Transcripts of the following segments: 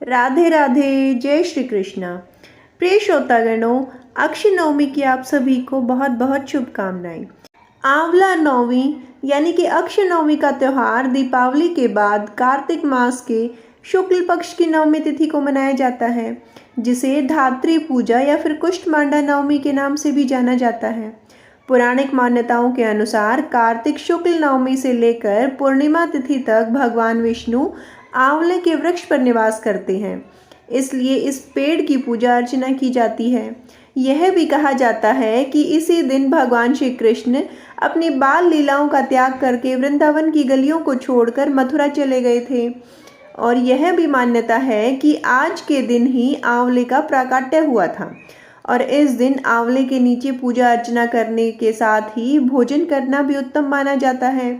राधे राधे, जय श्री कृष्णा। प्रिय श्रोतागणों, अक्षय नवमी की आप सभी को बहुत बहुत शुभकामनाएं। आंवला नवमी यानी कि अक्षय नवमी का त्यौहार दीपावली के बाद कार्तिक मास के शुक्ल पक्ष की नवमी तिथि को मनाया जाता है, जिसे धात्री पूजा या फिर कुष्ठमांडा नवमी के नाम से भी जाना जाता है। पौराणिक मान्यताओं के अनुसार कार्तिक शुक्ल नवमी से लेकर पूर्णिमा तिथि तक भगवान विष्णु आंवले के वृक्ष पर निवास करते हैं, इसलिए इस पेड़ की पूजा अर्चना की जाती है। यह भी कहा जाता है कि इसी दिन भगवान श्री कृष्ण अपनी बाल लीलाओं का त्याग करके वृंदावन की गलियों को छोड़कर मथुरा चले गए थे, और यह भी मान्यता है कि आज के दिन ही आंवले का प्राकट्य हुआ था, और इस दिन आंवले के नीचे पूजा अर्चना करने के साथ ही भोजन करना भी उत्तम माना जाता है।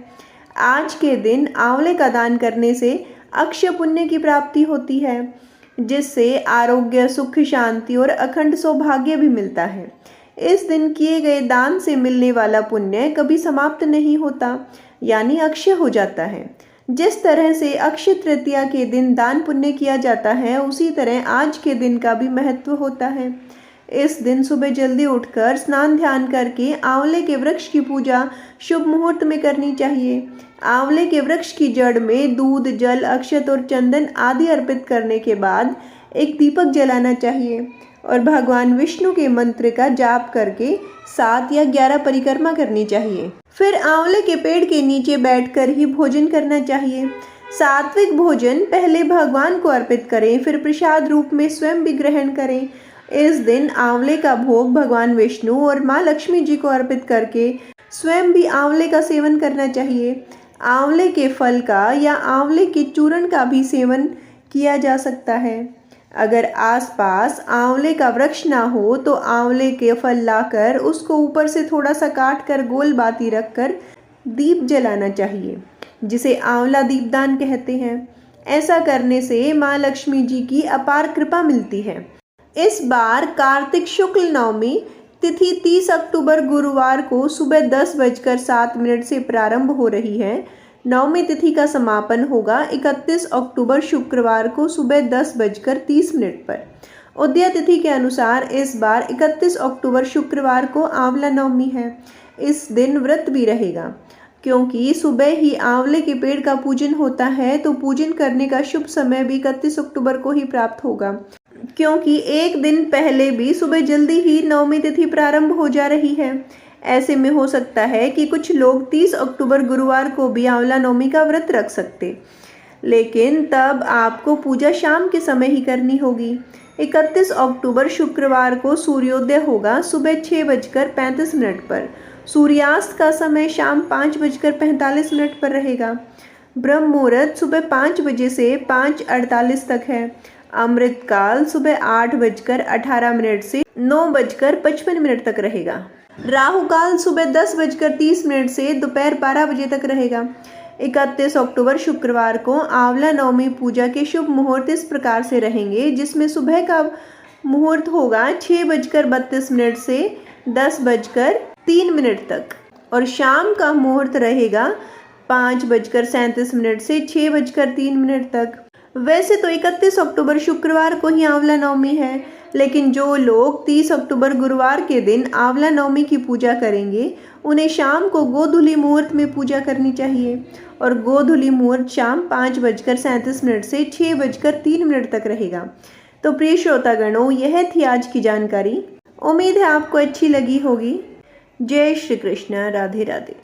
आज के दिन आंवले का दान करने से अक्षय पुण्य की प्राप्ति होती है, जिससे आरोग्य, सुख, शांति और अखंड सौभाग्य भी मिलता है। इस दिन किए गए दान से मिलने वाला पुण्य कभी समाप्त नहीं होता, यानी अक्षय हो जाता है। जिस तरह से अक्षय तृतीया के दिन दान पुण्य किया जाता है, उसी तरह आज के दिन का भी महत्व होता है। इस दिन सुबह जल्दी उठकर स्नान ध्यान करके आंवले के वृक्ष की पूजा शुभ मुहूर्त में करनी चाहिए। आंवले के वृक्ष की जड़ में दूध, जल, अक्षत और चंदन आदि अर्पित करने के बाद एक दीपक जलाना चाहिए और भगवान विष्णु के मंत्र का जाप करके 7 या 11 परिक्रमा करनी चाहिए। फिर आंवले के पेड़ के नीचे बैठकर ही भोजन करना चाहिए। सात्विक भोजन पहले भगवान को अर्पित करें, फिर प्रसाद रूप में स्वयं भी ग्रहण करें। इस दिन आंवले का भोग भगवान विष्णु और माँ लक्ष्मी जी को अर्पित करके स्वयं भी आंवले का सेवन करना चाहिए। आंवले के फल का या आंवले के चूर्ण का भी सेवन किया जा सकता है। अगर आसपास आंवले का वृक्ष ना हो तो आंवले के फल लाकर उसको ऊपर से थोड़ा सा काट कर गोल बाती रखकर दीप जलाना चाहिए, जिसे आंवला दीपदान कहते हैं। ऐसा करने से माँ लक्ष्मी जी की अपार कृपा मिलती है। इस बार कार्तिक शुक्ल नवमी तिथि 30 अक्टूबर गुरुवार को सुबह 10:07 से प्रारंभ हो रही है। नवमी तिथि का समापन होगा 31 अक्टूबर शुक्रवार को सुबह 10:30 पर। उदया तिथि के अनुसार इस बार 31 अक्टूबर शुक्रवार को आंवला नवमी है। इस दिन व्रत भी रहेगा, क्योंकि सुबह ही आंवले के पेड़ का पूजन होता है, तो पूजन करने का शुभ समय भी 31 अक्टूबर को ही प्राप्त होगा, क्योंकि एक दिन पहले भी सुबह जल्दी ही नवमी तिथि प्रारंभ हो जा रही है। ऐसे में हो सकता है कि कुछ लोग 30 अक्टूबर गुरुवार को भी आंवला नवमी का व्रत रख सकते, लेकिन तब आपको पूजा शाम के समय ही करनी होगी। 31 अक्टूबर शुक्रवार को सूर्योदय होगा सुबह 6:35 पर। सूर्यास्त का समय शाम 5:45 पर रहेगा। ब्रह्म मुहूर्त सुबह 5 बजे से 5:48 तक है। अमृत काल सुबह 8:18 से 9:55 तक रहेगा। राहु काल सुबह 10:30 से दोपहर 12 बजे तक रहेगा। 31 अक्टूबर शुक्रवार को आंवला नवमी पूजा के शुभ मुहूर्त इस प्रकार से रहेंगे, जिसमें सुबह का मुहूर्त होगा 6:32 से 10:03 तक, और शाम का मुहूर्त रहेगा 5:37 से 6:03 तक। वैसे तो 31 अक्टूबर शुक्रवार को ही आंवला नवमी है, लेकिन जो लोग 30 अक्टूबर गुरुवार के दिन आंवला नवमी की पूजा करेंगे, उन्हें शाम को गोधूली मुहूर्त में पूजा करनी चाहिए, और गोधूली मुहूर्त शाम 5:37 से 6:03 तक रहेगा। तो प्रिय श्रोतागणों, यह थी आज की जानकारी। उम्मीद है आपको अच्छी लगी होगी। जय श्री कृष्ण, राधे राधे।